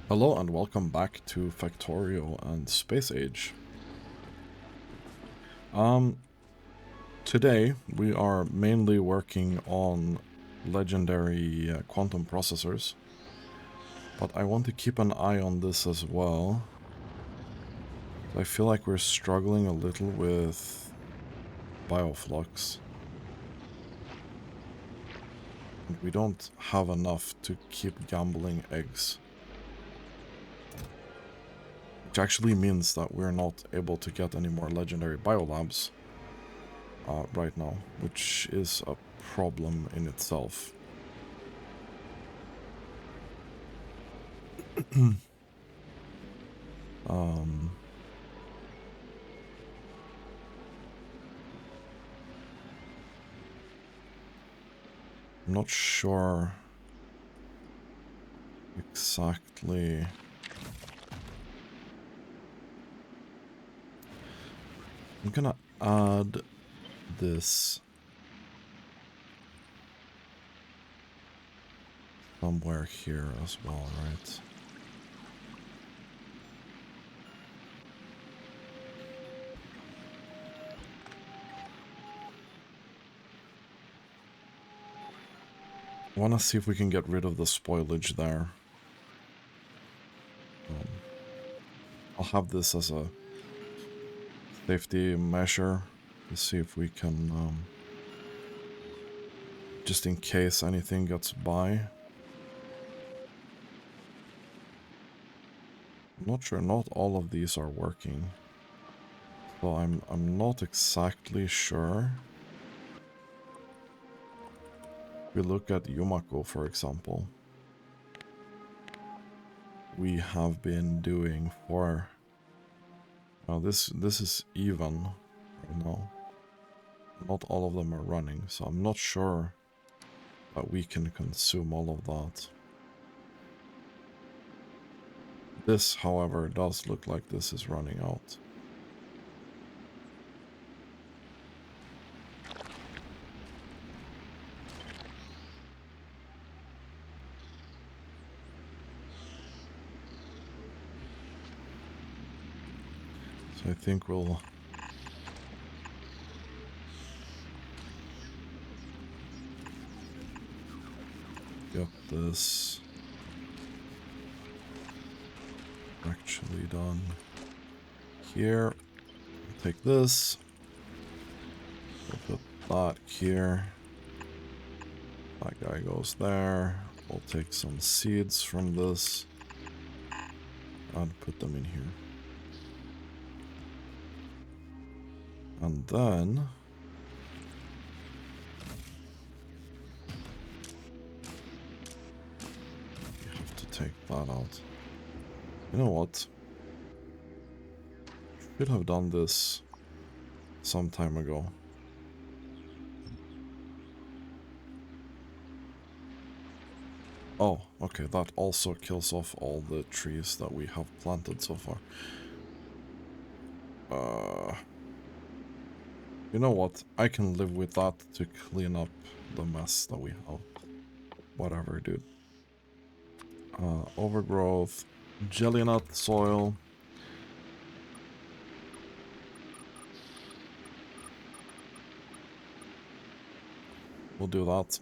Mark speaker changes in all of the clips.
Speaker 1: Hello and welcome back to Factorio and Space Age. Today we are mainly working on legendary quantum processors, but I want to keep an eye on this as well. I feel like we're struggling a little with bioflux. And we don't have enough to keep gambling eggs. Which actually means that we're not able to get any more legendary biolabs right now, which is a problem in itself. I'm not sure exactly. I'm gonna add this somewhere here as well, right? I want to see if we can get rid of the spoilage there. I'll have this as a safety measure to see if we can, just in case anything gets by. I'm not sure, not all of these are working. So I'm not exactly sure. We look at Yumako, for example. We have been doing for... Now this is even right now. Not all of them are running, so I'm not sure that we can consume all of that. This, however, does look like this is running out. I think we'll get this actually done here. Take this, we'll put that here, that guy goes there. We'll take some seeds from this and put them in here. And then you have to take that out. You know what? Should have done this some time ago. Oh, okay, that also kills off all the trees that we have planted so far. You know what? I can live with that to clean up the mess that we have. Whatever, dude. Overgrowth, jelly nut soil. We'll do that.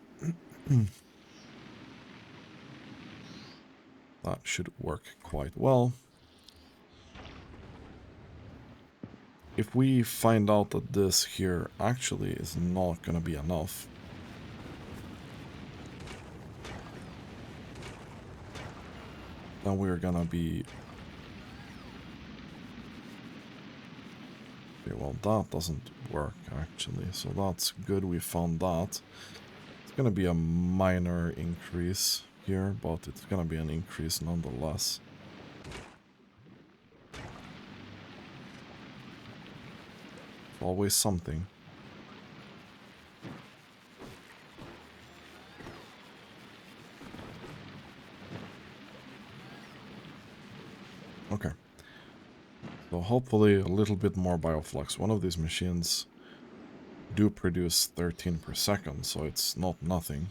Speaker 1: That should work quite well. If we find out that this here actually is not going to be enough, then we're going to be... Okay, well, that doesn't work, actually. So that's good, we found that. It's going to be a minor increase here, but it's going to be an increase nonetheless. Always something. Okay. So hopefully a little bit more bioflux. One of these machines do produce 13 per second, so it's not nothing.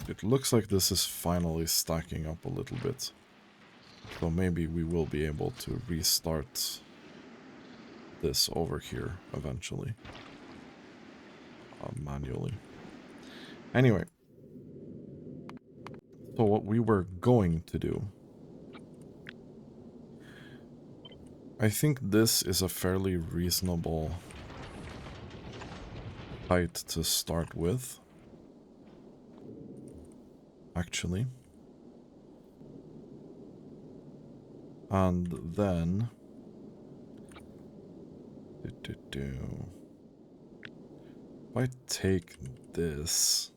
Speaker 1: It looks like this is finally stacking up a little bit. So maybe we will be able to restart this over here eventually. Manually. Anyway. So what we were going to do. I think this is a fairly reasonable height to start with. Actually. And then... If I take this...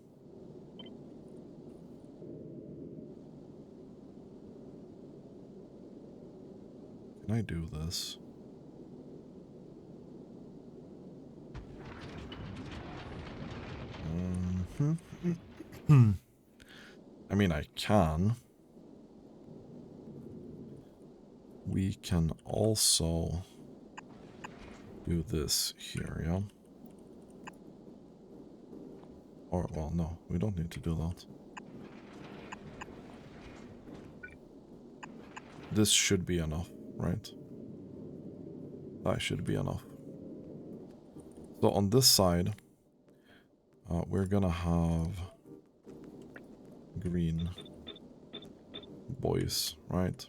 Speaker 1: Can I do this? I mean, I can. We can also do this here, yeah? Or, well, no, we don't need to do that. This should be enough, right? That should be enough. So on this side, we're gonna have green boys, right?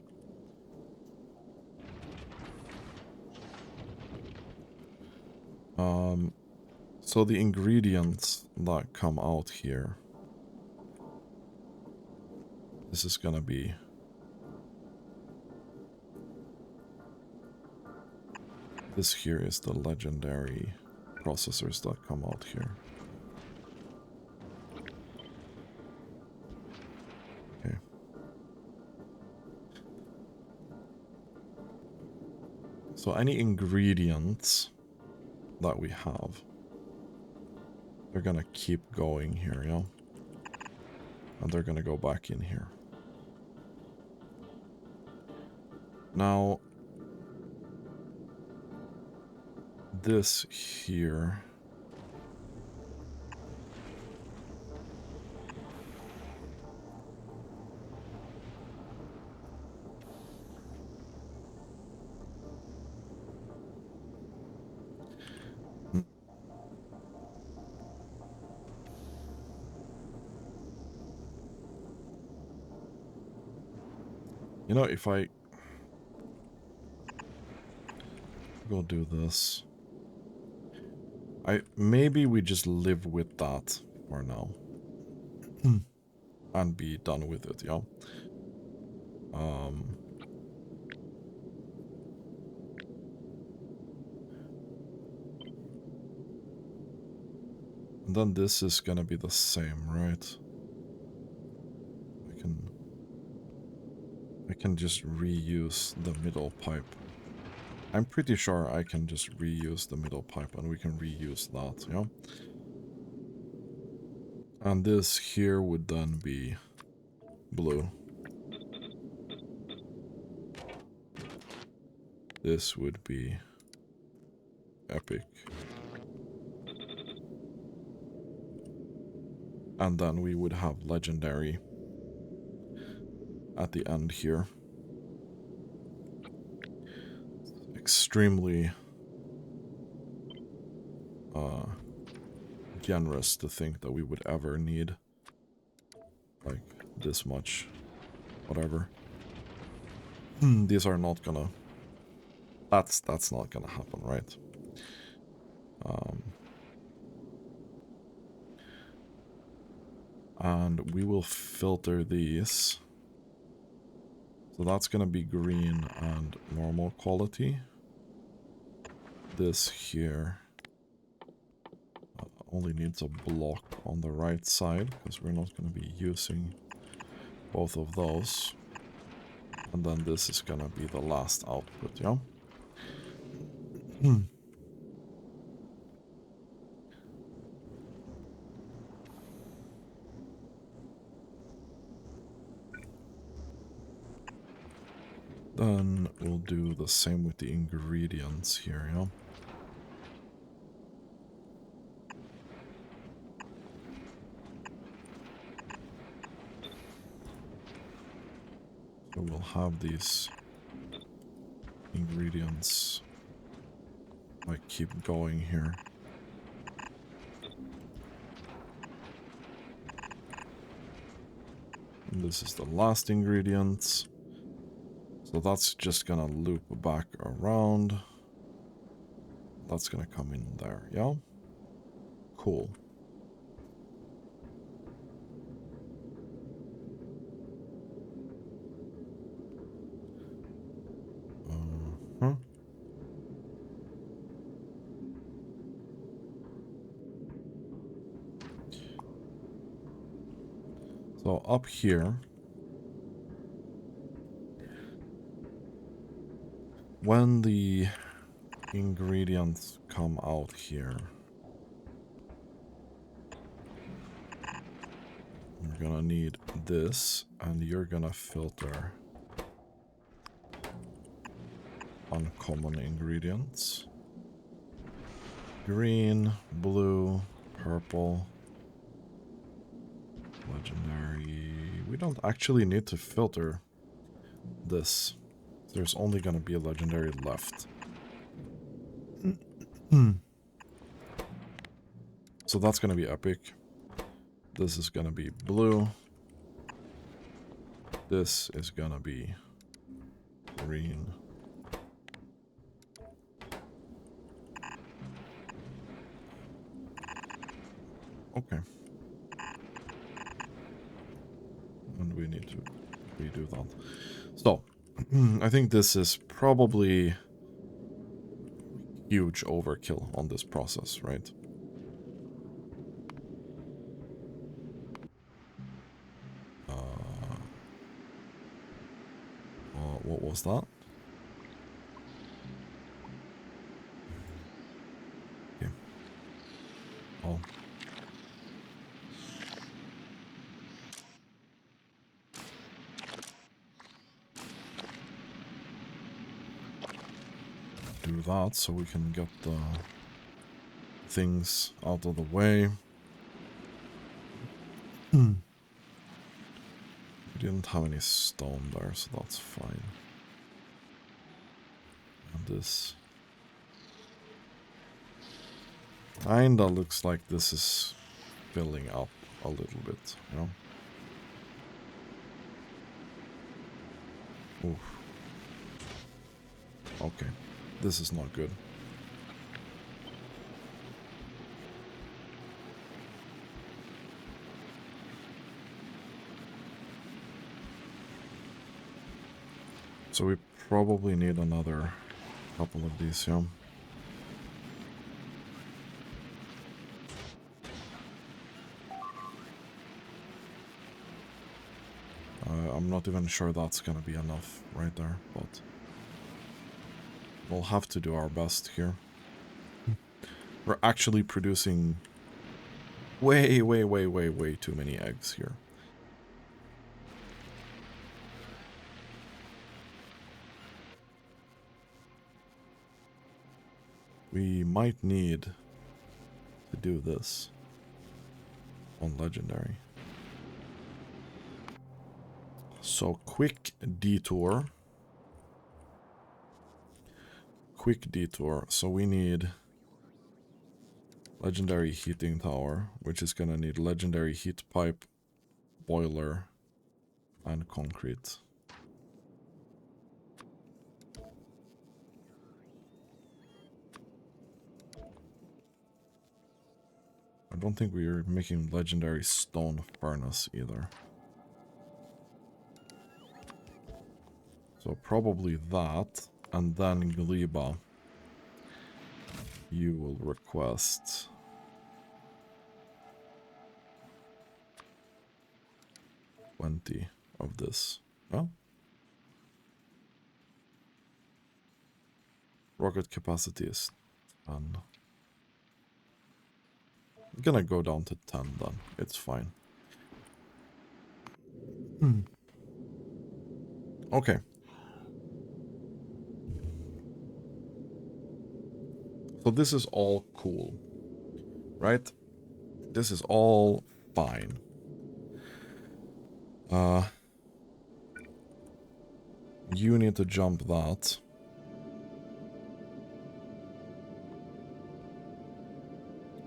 Speaker 1: So the ingredients that come out here, this is gonna be this here is the legendary processors that come out here. Okay. So any ingredients that we have, they're gonna keep going here, yeah? And they're gonna go back in here. Now, this here... You know, if I go do this, maybe we just live with that for now. And be done with it, yeah? And then this is gonna be the same, right? I can just reuse the middle pipe. I'm pretty sure I can just reuse the middle pipe and we can reuse that, yeah? And this here would then be blue. This would be epic. And then we would have legendary at the end here. Extremely generous to think that we would ever need like this much. Whatever. These are not gonna... That's not gonna happen, right? And we will filter these. So that's gonna be green and normal quality. This here only needs a block on the right side, because we're not gonna be using both of those. And then this is gonna be the last output, yeah? Then we'll do the same with the ingredients here, yeah? So we'll have these ingredients like keep going here. And this is the last ingredient. So that's just gonna loop back around. That's gonna come in there, yeah? Cool. Uh-huh. So up here, when the ingredients come out here, you're gonna need this, and you're gonna filter uncommon ingredients. Green, blue, purple, legendary. We don't actually need to filter this. There's only gonna be a legendary left. So that's gonna be epic. This is gonna be blue. This is gonna be green. Okay. And we need to redo that. So, I think this is probably huge overkill on this process, right? What was that? Okay. Oh. Do that so we can get the things out of the way. We didn't have any stone there, so that's fine. And this kinda looks like this is filling up a little bit, you know? Oof. Okay, this is not good. So we probably need another couple of these, yeah. I'm not even sure that's gonna be enough right there, but we'll have to do our best here. We're actually producing way too many eggs here. We might need to do this on legendary. So quick detour. Quick detour. So we need legendary heating tower, which is gonna need legendary heat pipe, boiler, and concrete. I don't think we are making legendary stone furnace either. So probably that, and then Gleba, you will request 20 of this. Well, rocket capacity is 10. I'm gonna go down to 10 then. It's fine. Okay. So this is all cool, right? This is all fine. You need to jump that.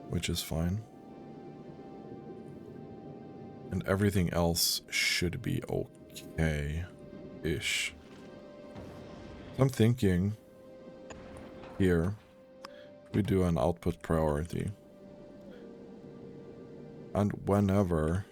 Speaker 1: Which is fine. And everything else should be okay-ish. I'm thinking here we do an output priority. And whenever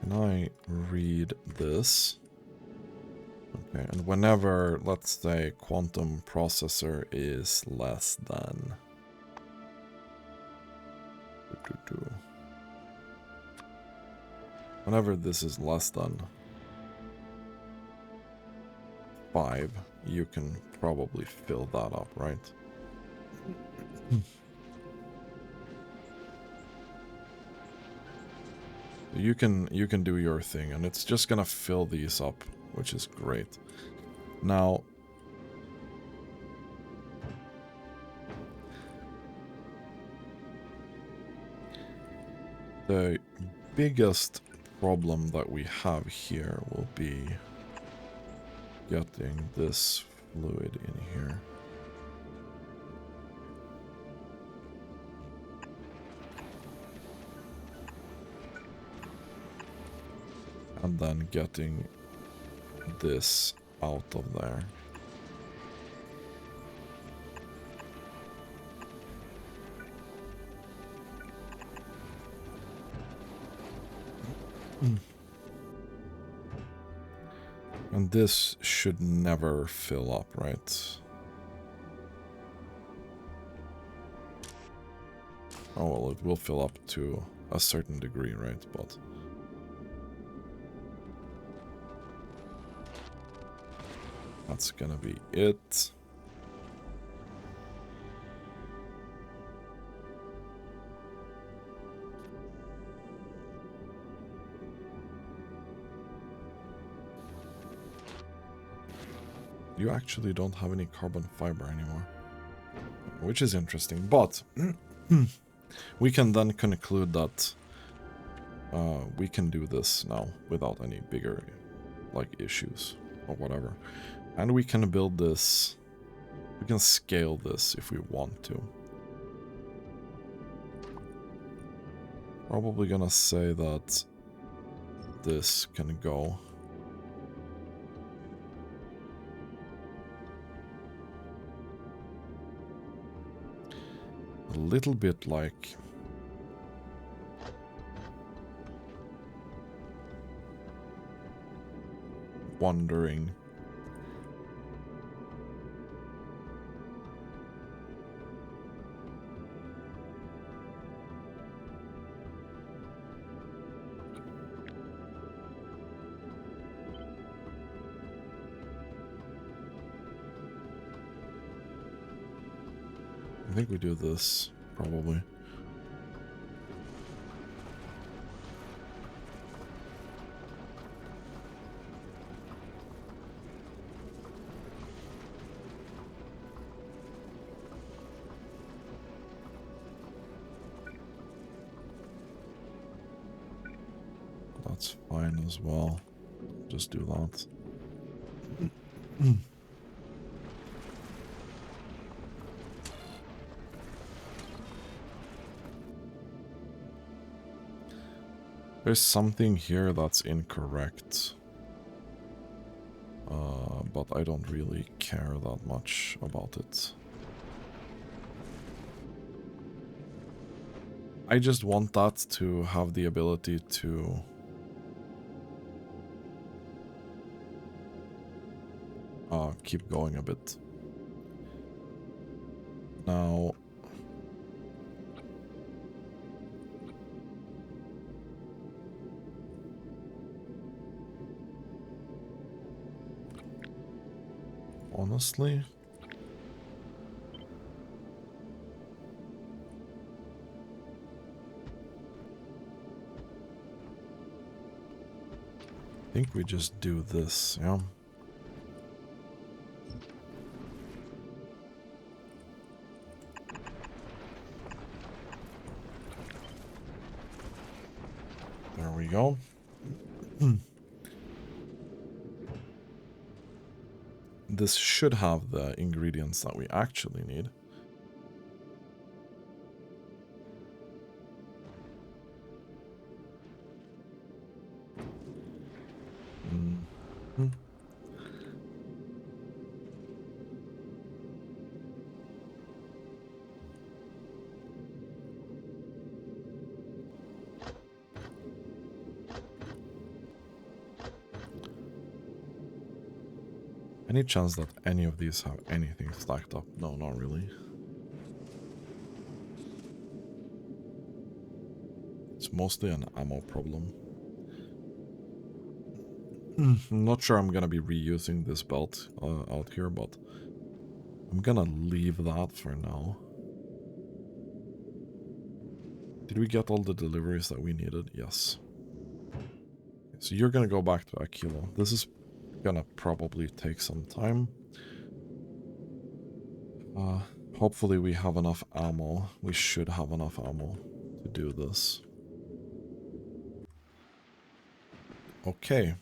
Speaker 1: can I read this? Okay, and whenever, let's say, quantum processor is less than... Whenever this is less than 5, you can probably fill that up, right? You can do your thing, and it's just gonna fill these up, which is great. Now, the biggest problem that we have here will be getting this fluid in here. And then getting this out of there. And this should never fill up, right? Oh, well, it will fill up to a certain degree, right? But that's gonna be it. You actually don't have any carbon fiber anymore, which is interesting, but we can then conclude that we can do this now without any bigger like issues or whatever. And we can build this, we can scale this if we want to. Probably gonna say that this can go. A little bit like wondering. I think we do this, probably. That's fine as well. Just do that. There's something here that's incorrect. But I don't really care that much about it. I just want that to have the ability to keep going a bit. Now, honestly, I think we just do this, yeah. There we go. This should have the ingredients that we actually need. Any chance that any of these have anything stacked up? No, not really. It's mostly an ammo problem. I'm not sure I'm gonna be reusing this belt out here, but I'm gonna leave that for now. Did we get all the deliveries that we needed? Yes. So you're gonna go back to Aquila. This is gonna probably take some time. Hopefully we have enough ammo. We should have enough ammo to do this. Okay.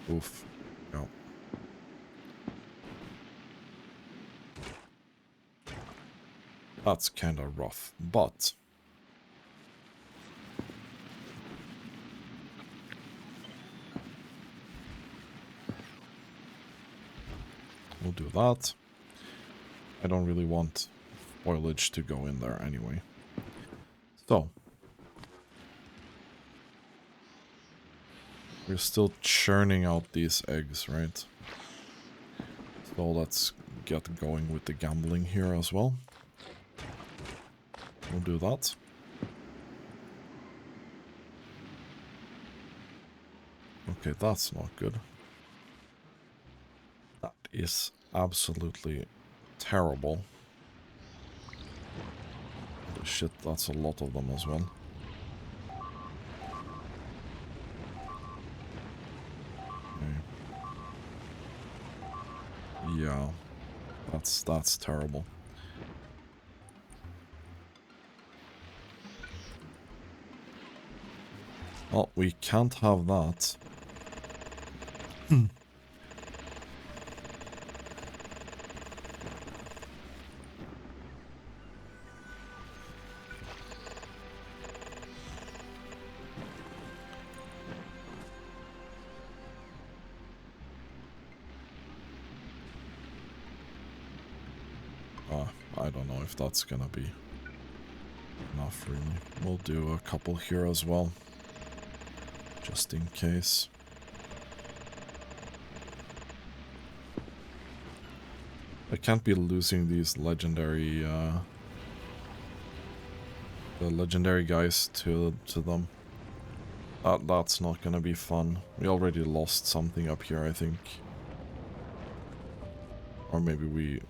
Speaker 1: Oof. Yeah. That's kind of rough, but we'll do that. I don't really want foliage to go in there anyway. So, we're still churning out these eggs, right? So let's get going with the gambling here as well. We'll do that. Okay, that's not good. That is absolutely terrible. Holy shit, that's a lot of them as well. Okay. Yeah, that's terrible. Well, we can't have that. I don't know if that's gonna be enough, really. We'll do a couple here as well, just in case. I can't be losing these legendary, the legendary guys to them. That's not gonna be fun. We already lost something up here, I think. Or maybe we...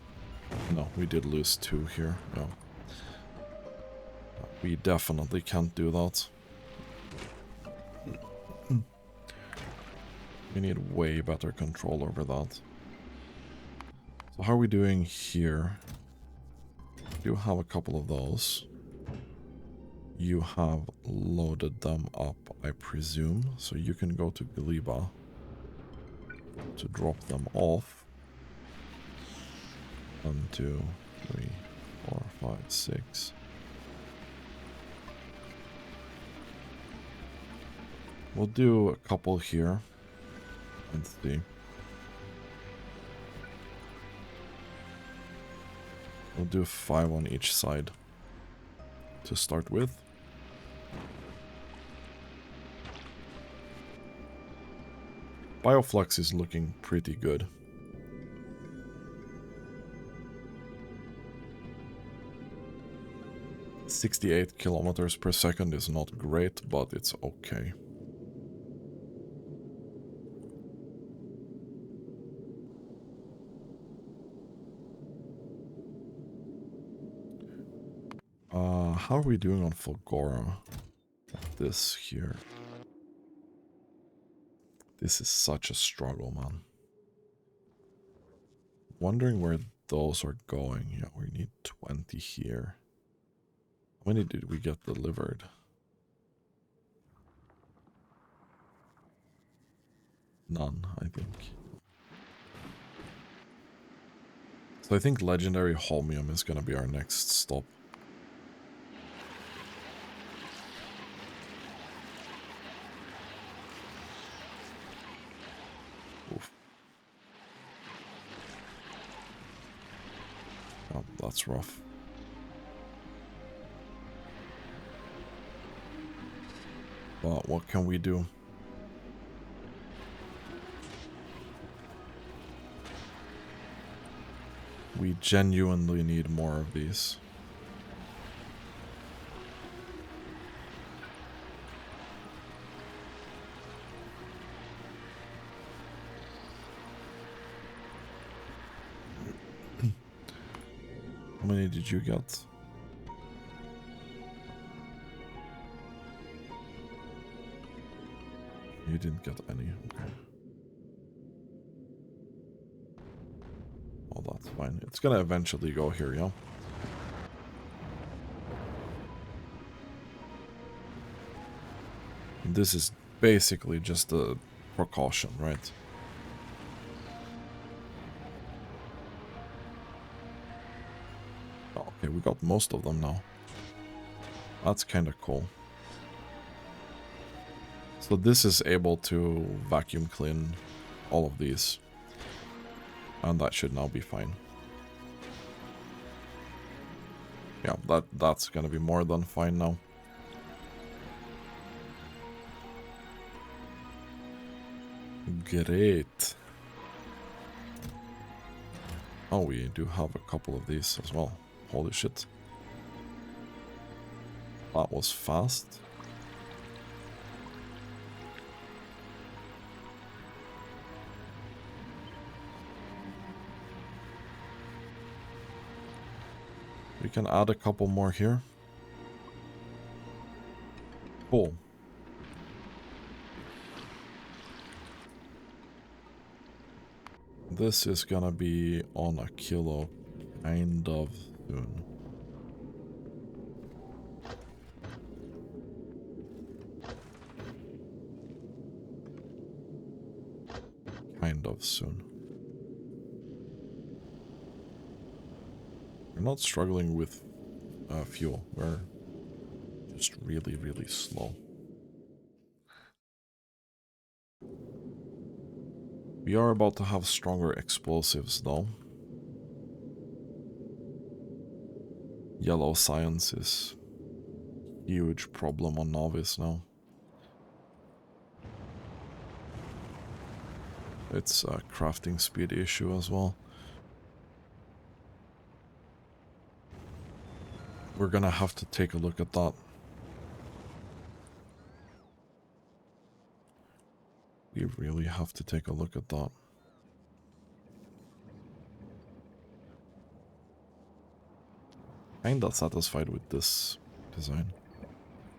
Speaker 1: No, we did lose 2 here, yeah. We definitely can't do that. We need way better control over that. So how are we doing here? We do have a couple of those. You have loaded them up, I presume. So you can go to Galiba to drop them off. 1, 2, 3, 4, 5, 6. We'll do a couple here. Let's see. We'll do 5 on each side to start with. Bioflux is looking pretty good. .68 kilometers per second is not great, but it's okay. How are we doing on Fulgora? This here. This is such a struggle, man. Wondering where those are going. Yeah, we need 20 here. How many did we get delivered? None, I think. So I think legendary holmium is going to be our next stop. Oof. Oh, that's rough. But what can we do? We genuinely need more of these. How many did you get? You didn't get any, okay. Oh, that's fine. It's gonna eventually go here, yeah? This is basically just a precaution, right? Oh, okay, we got most of them now. That's kind of cool. So this is able to vacuum clean all of these. And that should now be fine. Yeah, that's gonna be more than fine now. Great. Oh, we do have a couple of these as well. Holy shit. That was fast. We can add a couple more here. Cool. This is gonna be on a kilo kind of soon. Kind of soon. We're not struggling with fuel. We're just really, really slow. We are about to have stronger explosives, though. Yellow science is a huge problem on Novice now. It's a crafting speed issue as well. We're gonna have to take a look at that. We really have to take a look at that. Kinda satisfied with this design.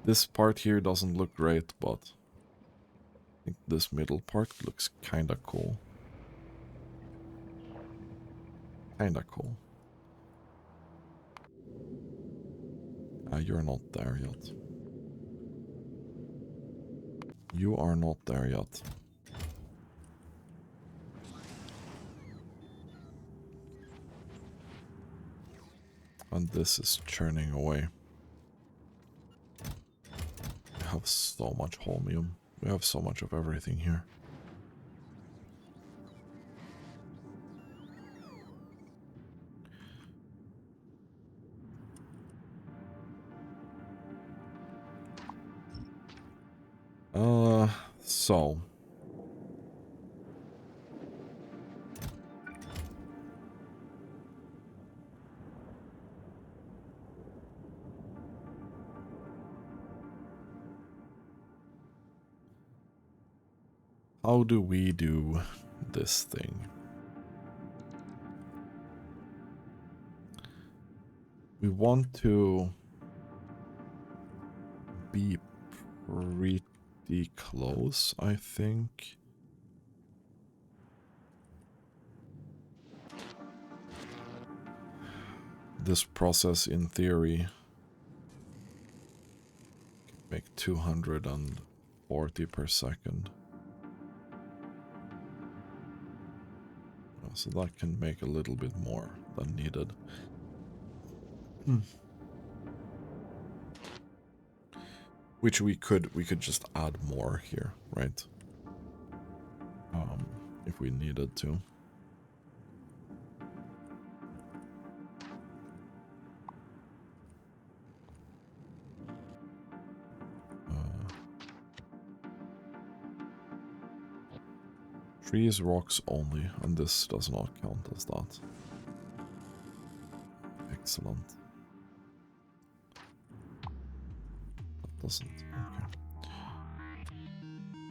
Speaker 1: This part here doesn't look great, but I think this middle part looks kinda cool. Kinda cool. You're not there yet. You are not there yet. And this is churning away. We have so much holmium. We have so much of everything here. So how do we do this thing? We want to be pretty close, I think. This process, in theory, can make 240 per second. So that can make a little bit more than needed. Which we could just add more here, right? If we needed to. Trees, rocks only, and this does not count as that. Excellent. That doesn't.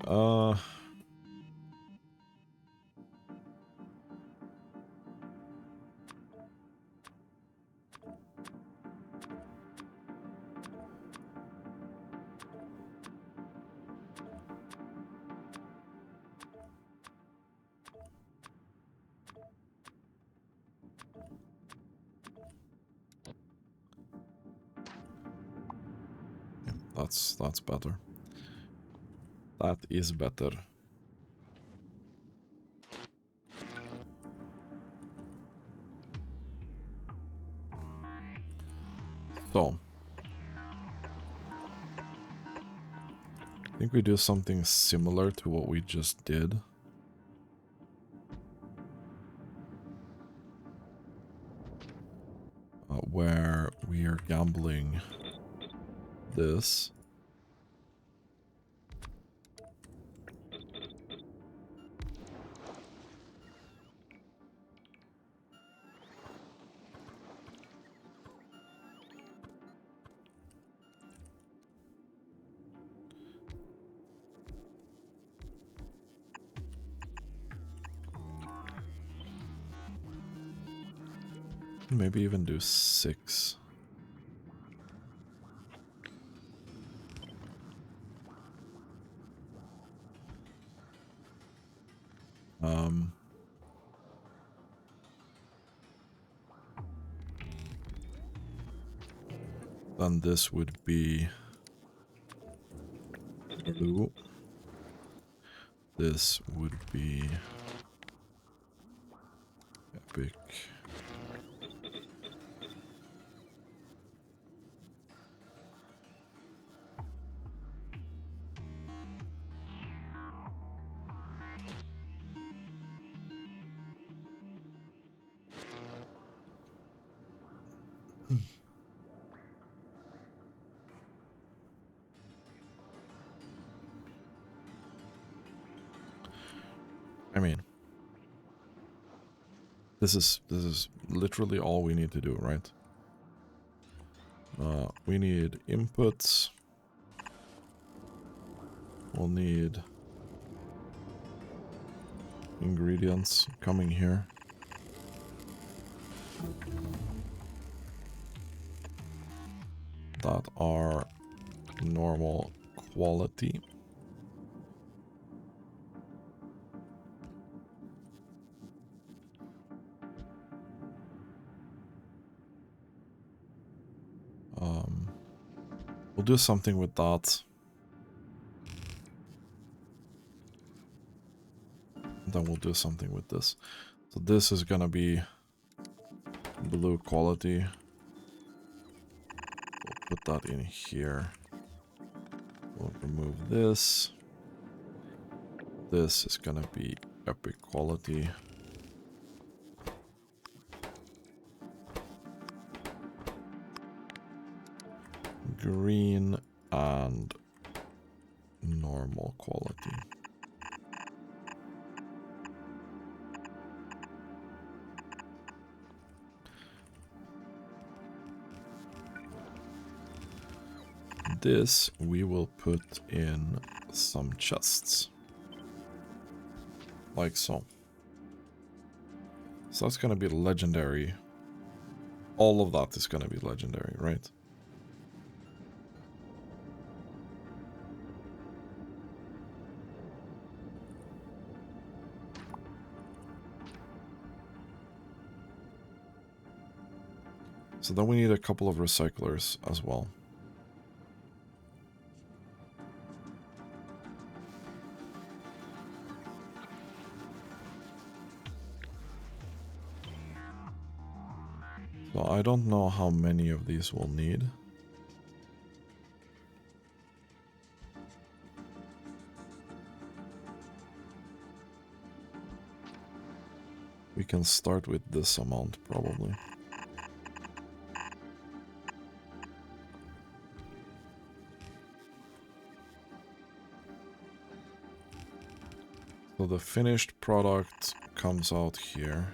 Speaker 1: Okay. That's better. That is better. So, I think we do something similar to what we just did. Where we are gambling this. Maybe even do 6. Then this would be blue. This would be epic. I mean, this is literally all we need to do, right? We need inputs. We'll need ingredients coming here. That are normal quality. We'll do something with that. Then we'll do something with this. So this is gonna be blue quality. We'll put that in here. We'll remove this. This is gonna be epic quality. Green and normal quality. This we will put in some chests. Like so. So that's gonna be legendary. All of that is gonna be legendary, right? So then we need a couple of recyclers as well. So I don't know how many of these we'll need. We can start with this amount, probably. So the finished product comes out here.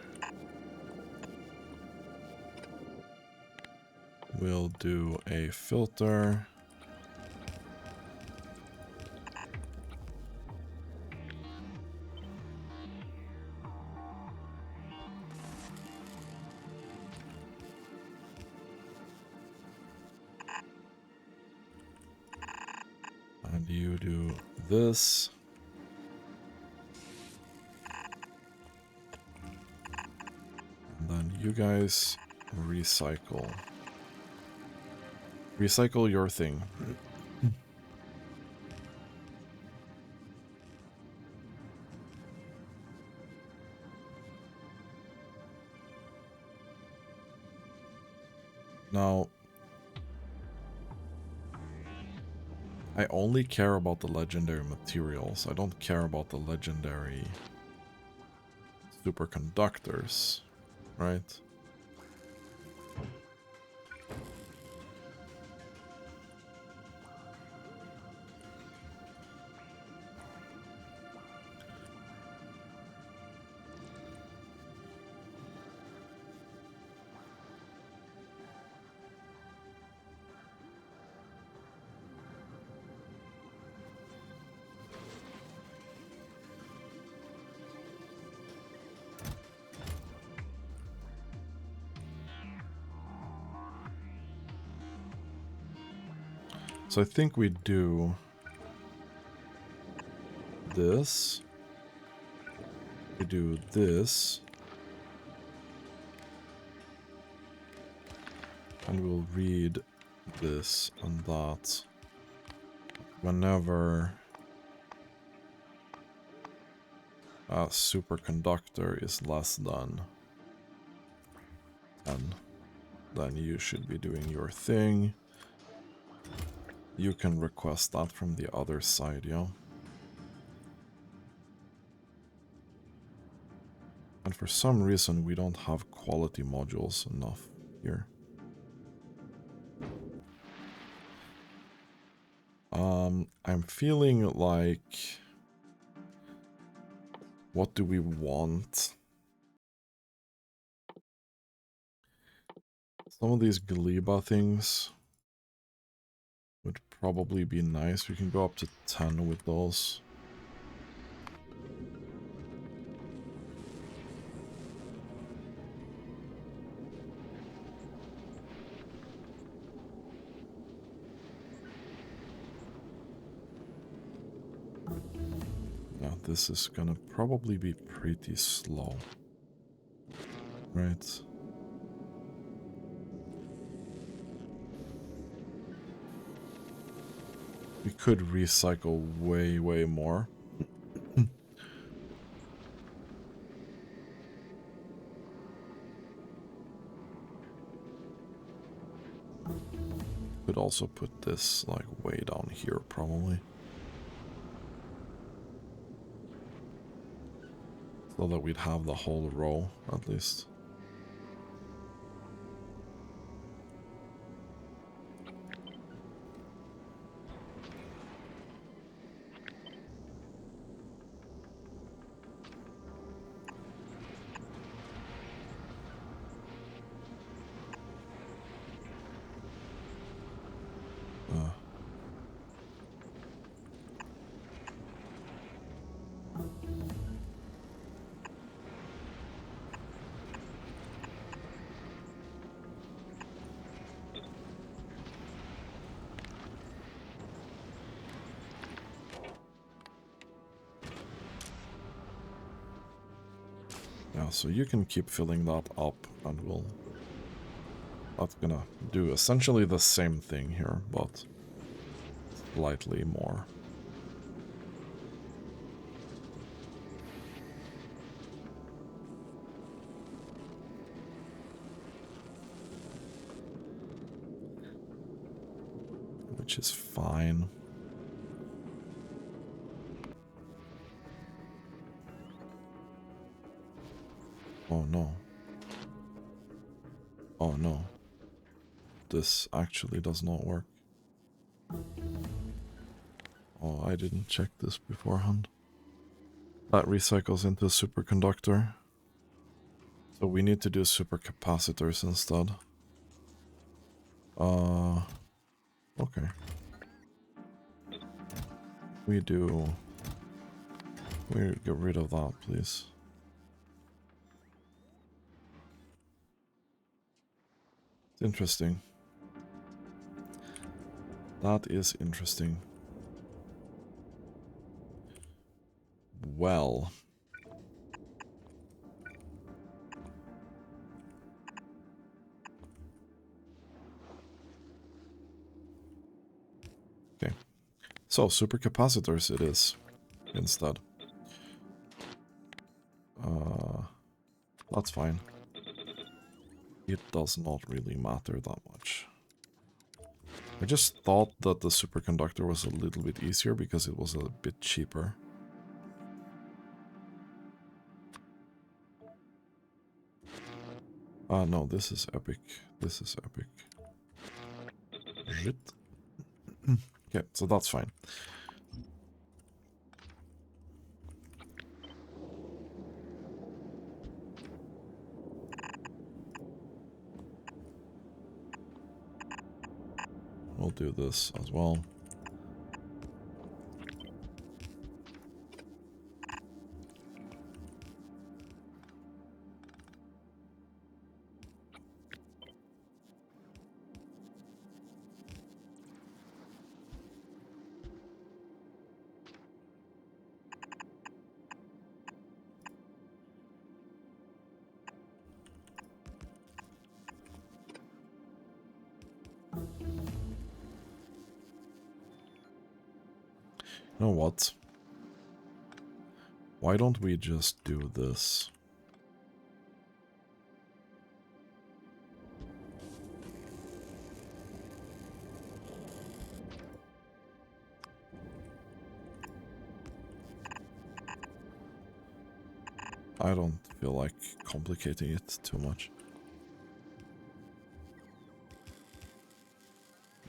Speaker 1: We'll do a filter. And you do this. And then you guys recycle. Recycle your thing. Now, I only care about the legendary materials. I don't care about the legendary superconductors, right? So I think we do this. We do this. And we'll read this and that whenever a superconductor is less than 10. Then you should be doing your thing. You can request that from the other side, yeah? And for some reason, we don't have quality modules enough here. I'm feeling like... What do we want? Some of these Gleba things would probably be nice. We can go up to 10 with those. Yeah, this is gonna probably be pretty slow. Right. We could recycle way, way more. Could also put this like way down here probably. So that we'd have the whole row at least. Yeah, so you can keep filling that up and we'll That's gonna do essentially the same thing here, but slightly more. Which is fine. Oh no. Oh no. This actually does not work. Oh, I didn't check this beforehand. That recycles into a superconductor. So we need to do supercapacitors instead. Okay. We get rid of that, please. It's interesting. That is interesting. Well. Okay. So, supercapacitors it is, instead. That's fine. It does not really matter that much. I just thought that the superconductor was a little bit easier because it was a bit cheaper. No, this is epic. This is epic. Shit. Okay, so that's fine. We'll do this as well. You know what? Why don't we just do this? I don't feel like complicating it too much.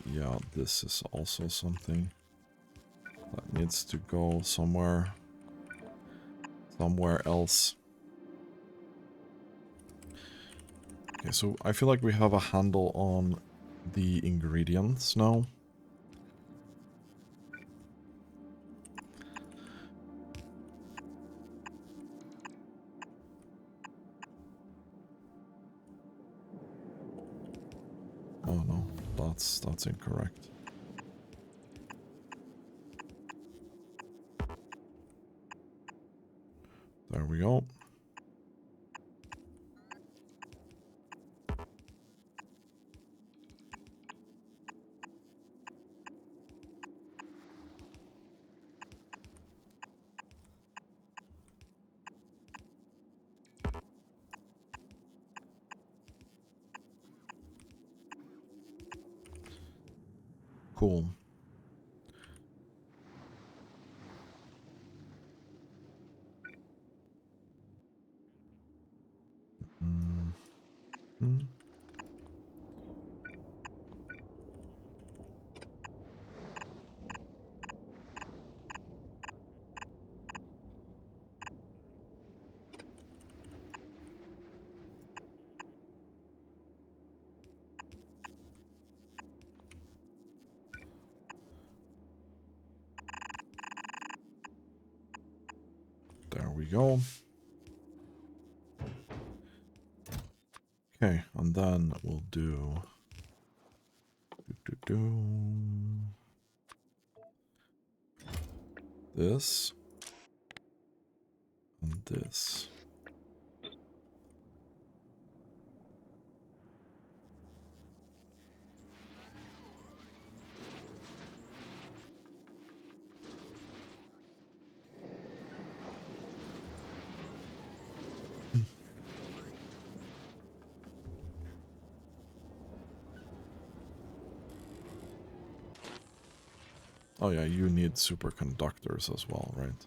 Speaker 1: Yeah, this is also something that needs to go somewhere else. Okay, so I feel like we have a handle on the ingredients now. Oh no, that's incorrect. There we go. Cool. Mm-hmm. There we go. Okay, and then we'll do this and this. Oh yeah, you need superconductors as well, right?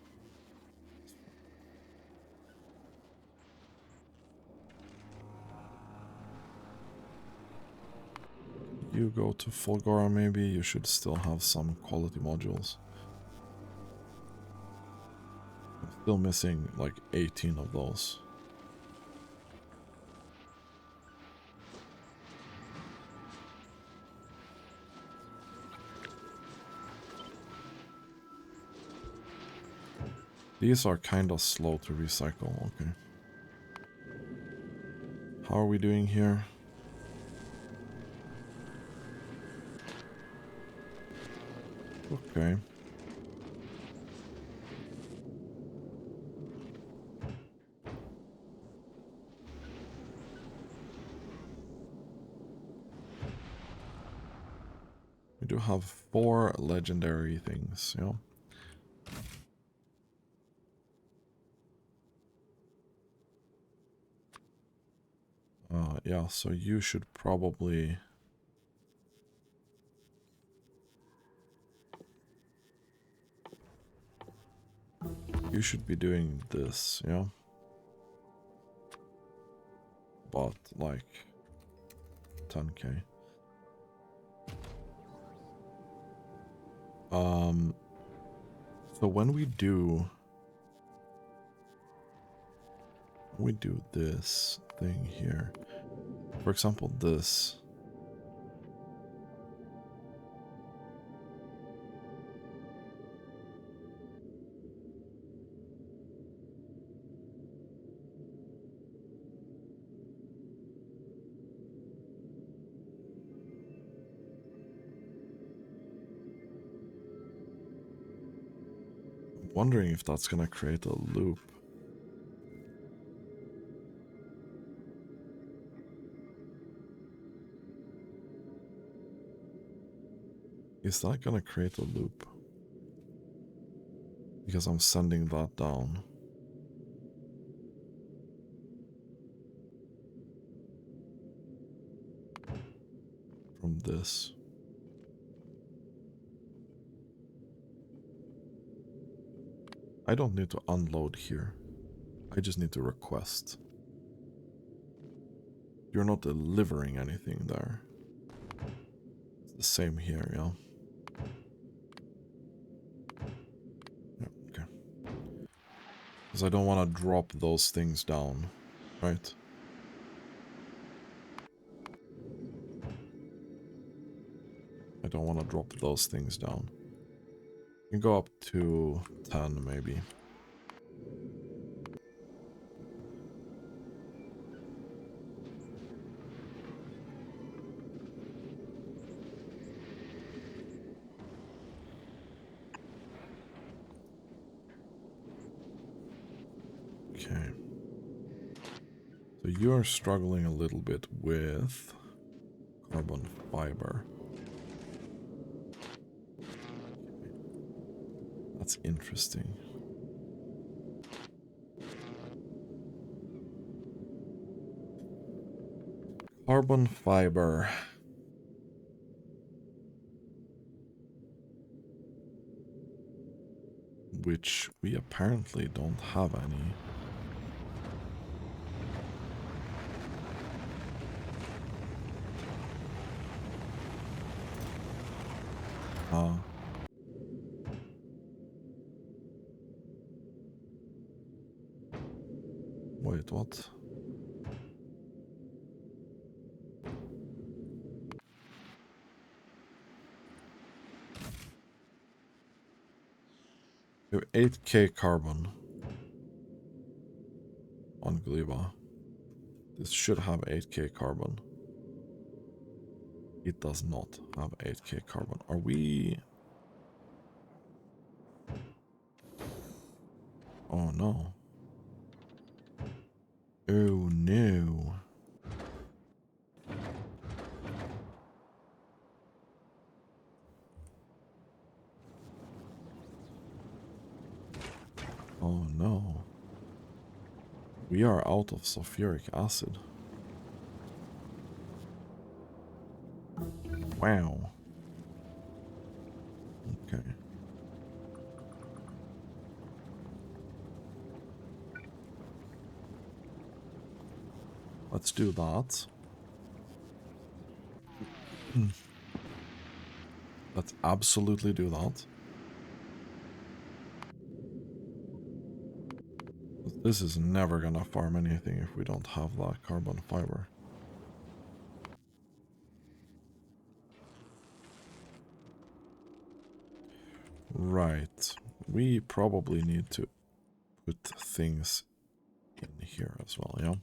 Speaker 1: You go to Fulgora, maybe. You should still have some quality modules. I'm still missing like 18 of those. These are kind of slow to recycle, okay. How are we doing here? Okay. We do have 4 legendary things, yeah. Yeah, so you should probably... You should be doing this, yeah? But, like, 10k. So when we do this thing here, for example, this... Wondering if that's gonna create a loop. Is that gonna create a loop? Because I'm sending that down. From this. I don't need to unload here. I just need to request. You're not delivering anything there. It's the same here, yeah? Yeah, okay. Because I don't want to drop those things down, right? I don't want to drop those things down. You can go up to 10 maybe. Okay. So you're struggling a little bit with carbon fiber. That's interesting. Carbon fiber. Which we apparently don't have any. Wait, what? We have 8k carbon on Gliba. This should have 8k carbon. It does not have 8k carbon. Are we... Oh no. Oh no. Oh no. We are out of sulfuric acid. Wow. Okay. Let's do that. Let's absolutely do that. This is never gonna farm anything if we don't have that carbon fiber. Right. We probably need to put things in here as well, yeah?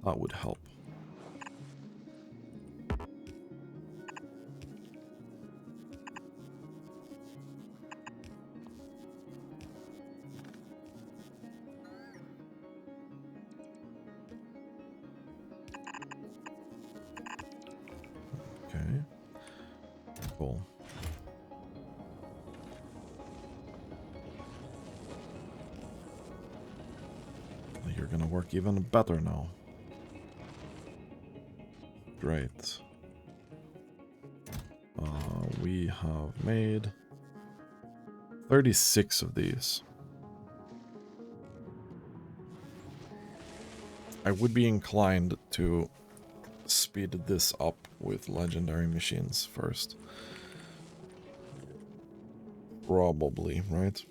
Speaker 1: That would help. Okay. Cool. You're gonna work even better now. Great. We have made 36 of these. I would be inclined to speed this up with legendary machines first. Probably, right?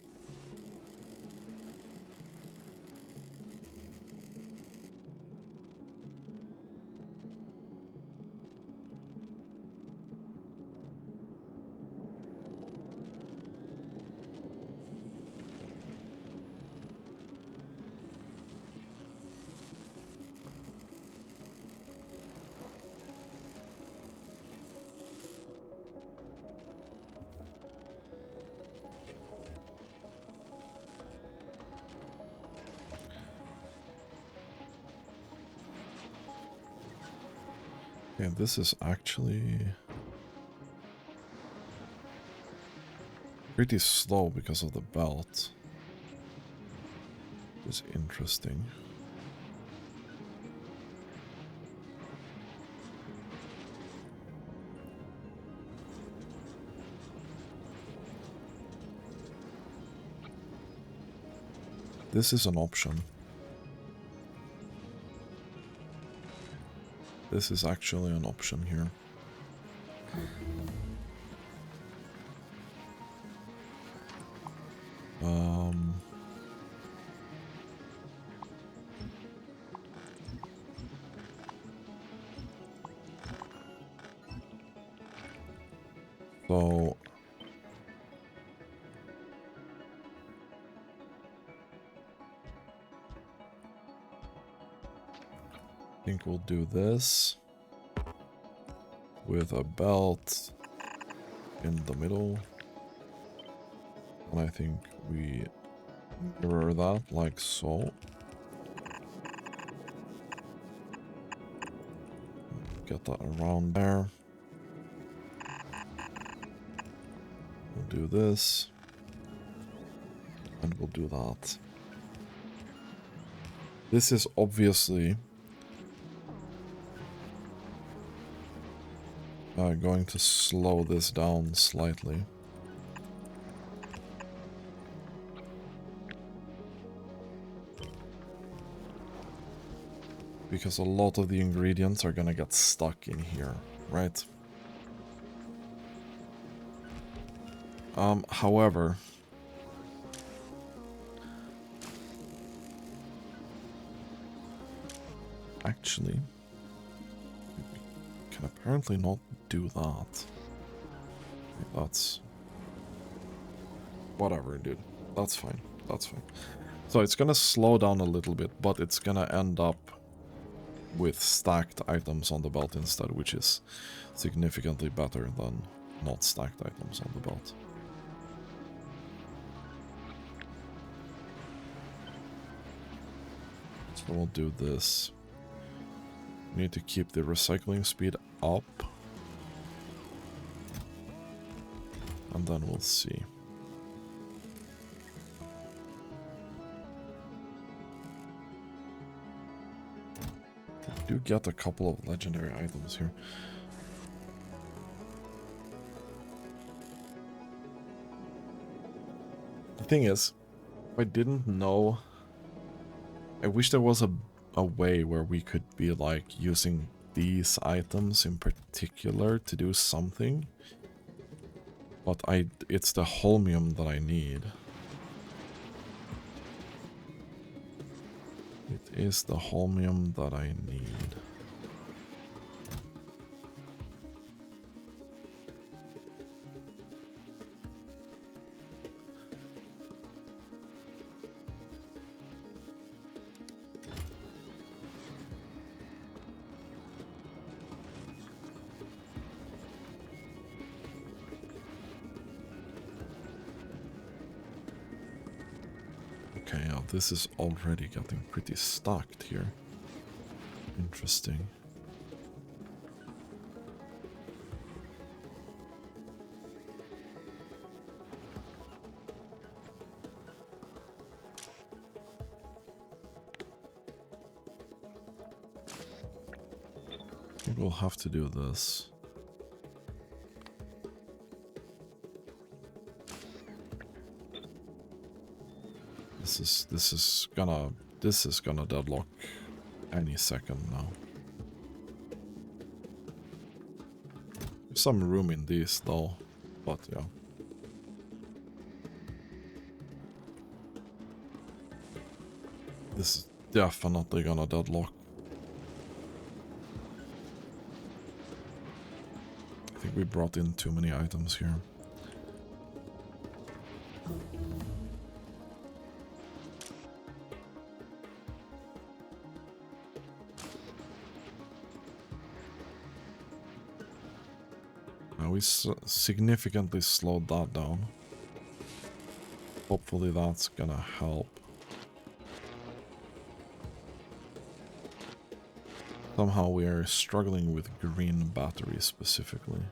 Speaker 1: Yeah, this is actually pretty slow because of the belt. It's interesting. This is an option. This is actually an option here. So I think we'll do this with a belt in the middle. And I think we mirror that like so. Get that around there. We'll do this. And we'll do that. This is obviously going to slow this down slightly. Because a lot of the ingredients are gonna get stuck in here, right? However, actually, we can apparently not do that. That's whatever, dude. That's fine. That's fine. So it's gonna slow down a little bit, but it's gonna end up with stacked items on the belt instead, which is significantly better than not stacked items on the belt. So we'll do this. We need to keep the recycling speed up. And then we'll see. We do get a couple of legendary items here. The thing is, if I didn't know, I wish there was a a way where we could be like using these items in particular to do something. But it's the holmium that I need. It is the holmium that I need. Okay, yeah, this is already getting pretty stocked here. Interesting. We'll have to do this. This is gonna deadlock any second now. There's some room in these though, but yeah. This is definitely gonna deadlock. I think we brought in too many items here. We significantly slowed that down. Hopefully that's gonna help. Somehow we are struggling with green batteries specifically.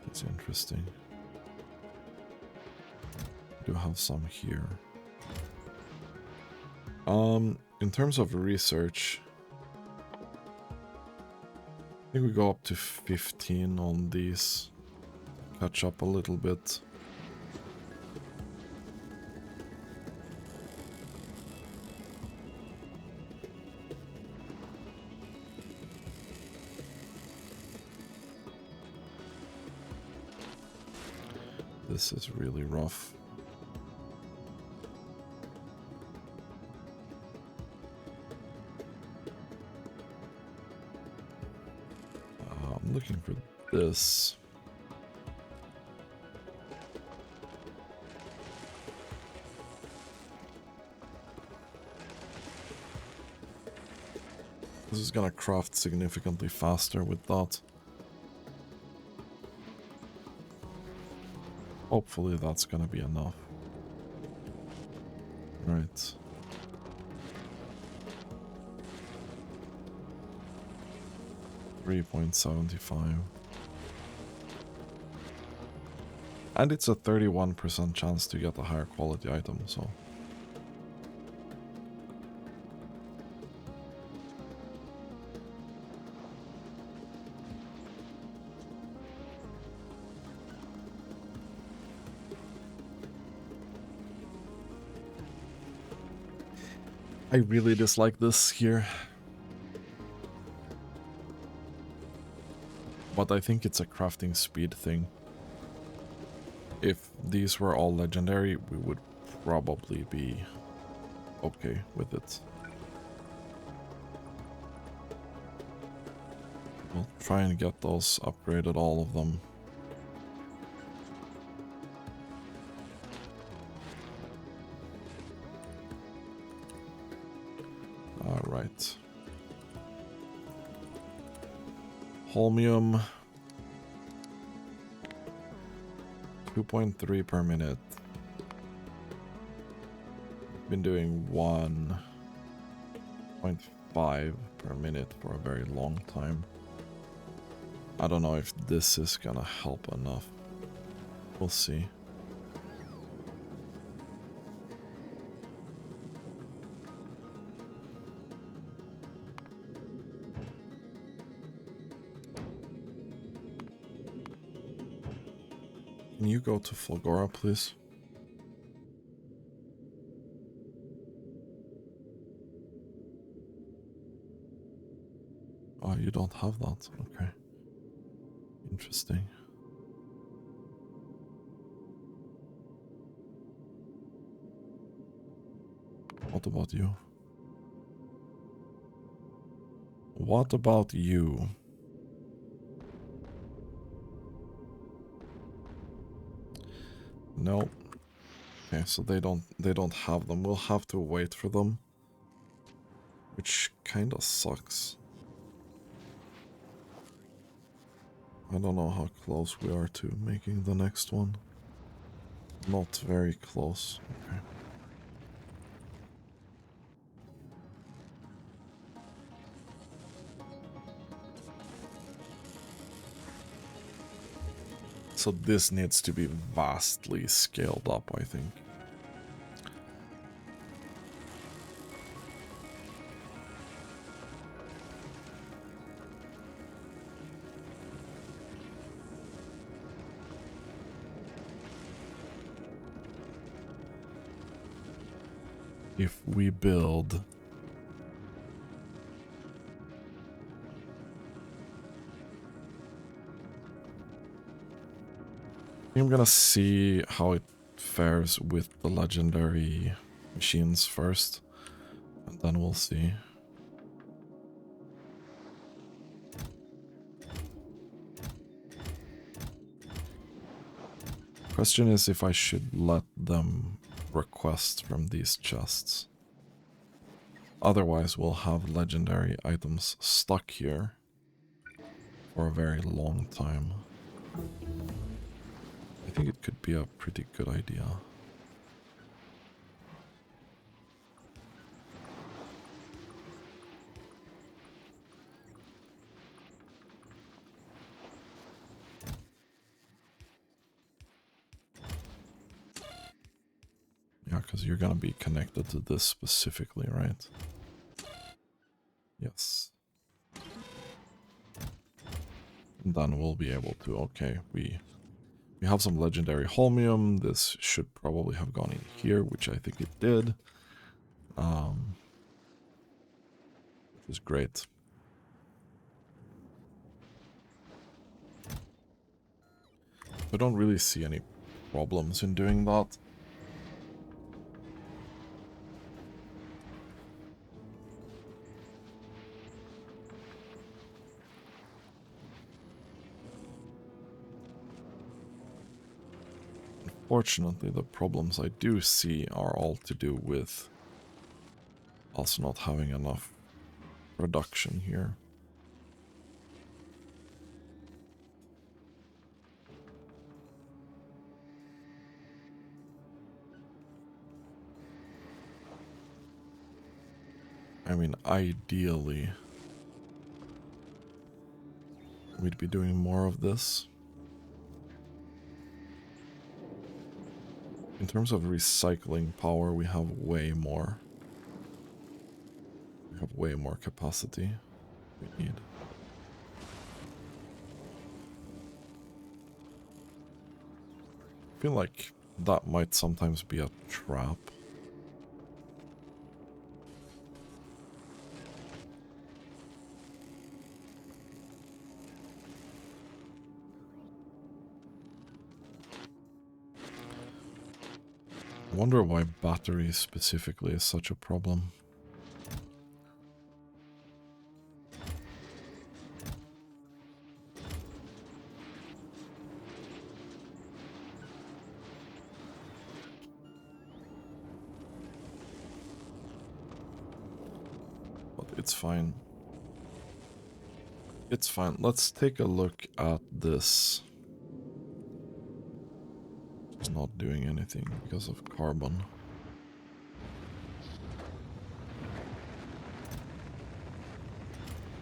Speaker 1: It's interesting. Do have some here. In terms of research, I think we go up to 15 on these. Catch up a little bit. This is really rough. I'm looking for this. This is gonna craft significantly faster with that. Hopefully that's gonna be enough. Right. $3.75. And it's a 31% chance to get a higher quality item, so... I really dislike this here. But I think it's a crafting speed thing. If these were all legendary, we would probably be okay with it. We'll try and get those upgraded, all of them. Alright. Holmium. 2.3 per minute. Been doing 1.5 per minute for a very long time. I don't know if this is gonna help enough. We'll see. Can you go to Fulgora, please? Oh, you don't have that. Okay. Interesting. What about you? What about you? No. Okay, so they don't have them. We'll have to wait for them. Which kinda sucks. I don't know how close we are to making the next one. Not very close. Okay. So this needs to be vastly scaled up, I think. If we build I'm gonna see how it fares with the legendary machines first, and then we'll see. Question is if I should let them request from these chests. Otherwise, we'll have legendary items stuck here for a very long time. I think it could be a pretty good idea. Yeah, because you're gonna be connected to this specifically, right? Yes. And then we'll be able to, okay, we have some legendary holmium. This should probably have gone in here, which I think it did. Which is great. I don't really see any problems in doing that. Unfortunately, the problems I do see are all to do with us not having enough production here. I mean, ideally, we'd be doing more of this. In terms of recycling power, we have way more. We have way more capacity we need. I feel like that might sometimes be a trap. I wonder why batteries specifically is such a problem. But it's fine. It's fine. Let's take a look at this. It's not doing anything because of carbon.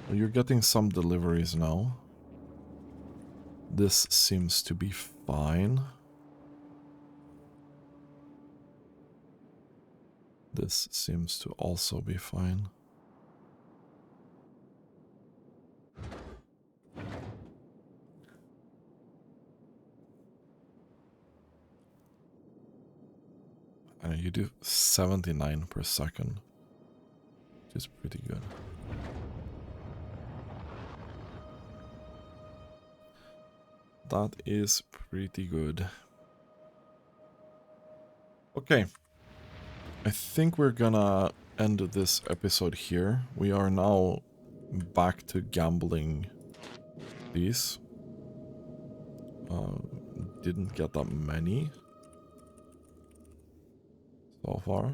Speaker 1: Well, you're getting some deliveries now. This seems to be fine. This seems to also be fine. And you do 79 per second, which is pretty good. That is pretty good. Okay. I think we're gonna end this episode here. We are now back to gambling these. Didn't get that many so far.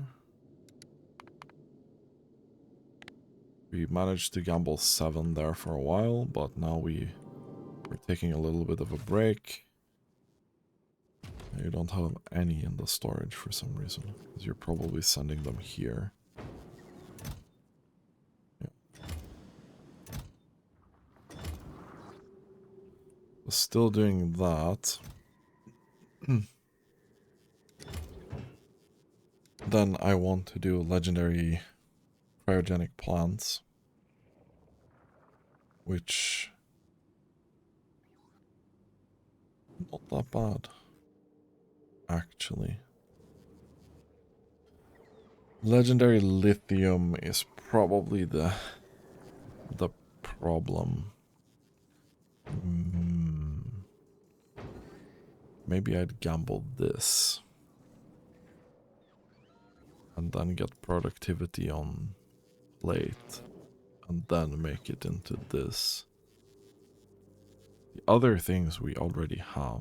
Speaker 1: We managed to gamble 7 there for a while, but now we're taking a little bit of a break. You don't have any in the storage for some reason, because you're probably sending them here. Yeah. Still doing that. Then I want to do legendary cryogenic plants, which not that bad, actually. Legendary lithium is probably the problem. Maybe I'd gamble this. And then get productivity on plate. And then make it into this. The other things we already have.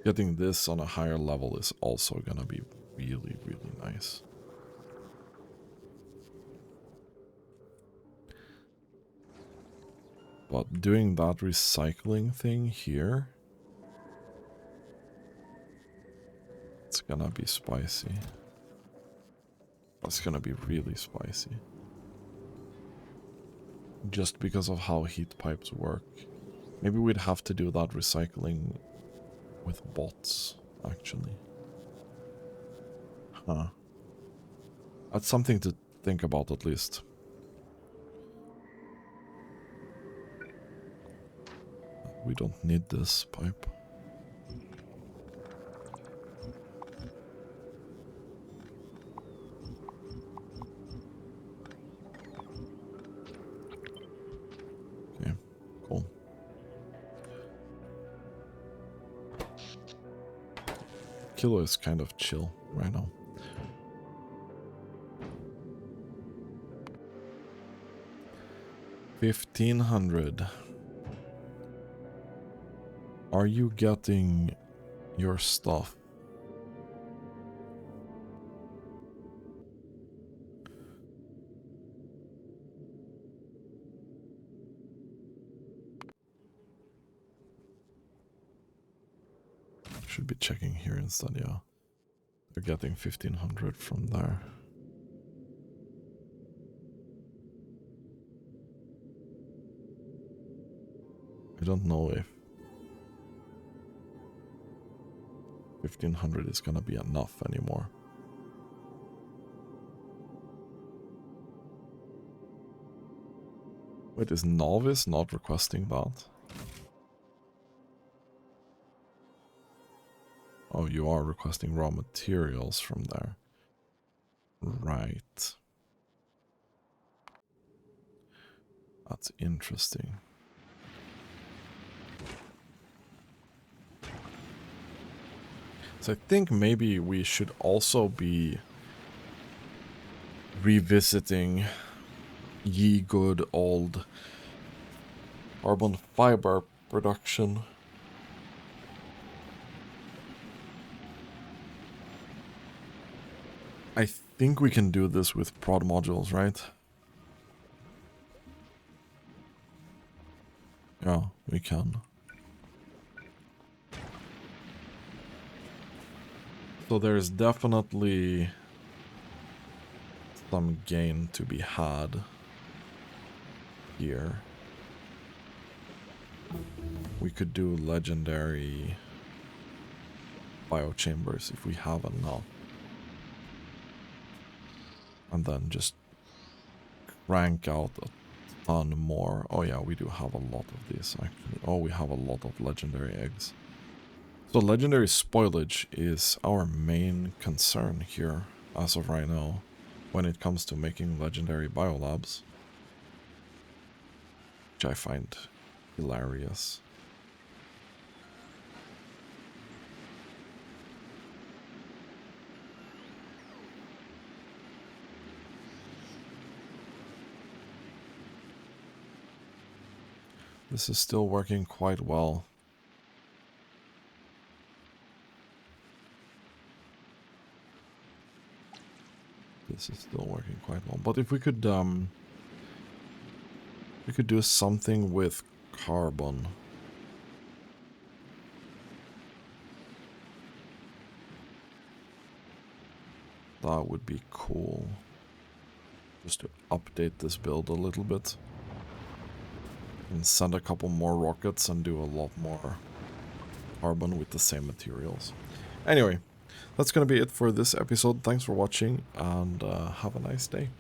Speaker 1: Getting this on a higher level is also gonna be really, really nice. But doing that recycling thing here, it's gonna be spicy. That's gonna be really spicy. Just because of how heat pipes work. Maybe we'd have to do that recycling with bots, actually. Huh. That's something to think about, at least. We don't need this pipe. Okay, cool. Kilo is kind of chill right now. $1,500. Are you getting your stuff? Should be checking here instead, yeah. They're getting 1,500 from there. I don't know if 1,500 is gonna be enough anymore. Wait, is Novice not requesting that? Oh, you are requesting raw materials from there. Right. That's interesting. So I think maybe we should also be revisiting ye good old carbon fiber production. I think we can do this with prod modules, right? Yeah, we can. So there's definitely some gain to be had here. We could do legendary biochambers if we have enough. And then just crank out a ton more. Oh yeah, we do have a lot of these actually. Oh, we have a lot of legendary eggs. So legendary spoilage is our main concern here as of right now when it comes to making legendary biolabs. which I find hilarious. This is still working quite well. This is still working quite well. But if we could do something with carbon. That would be cool. Just to update this build a little bit. And send a couple more rockets and do a lot more carbon with the same materials. Anyway, that's going to be it for this episode. Thanks for watching and have a nice day.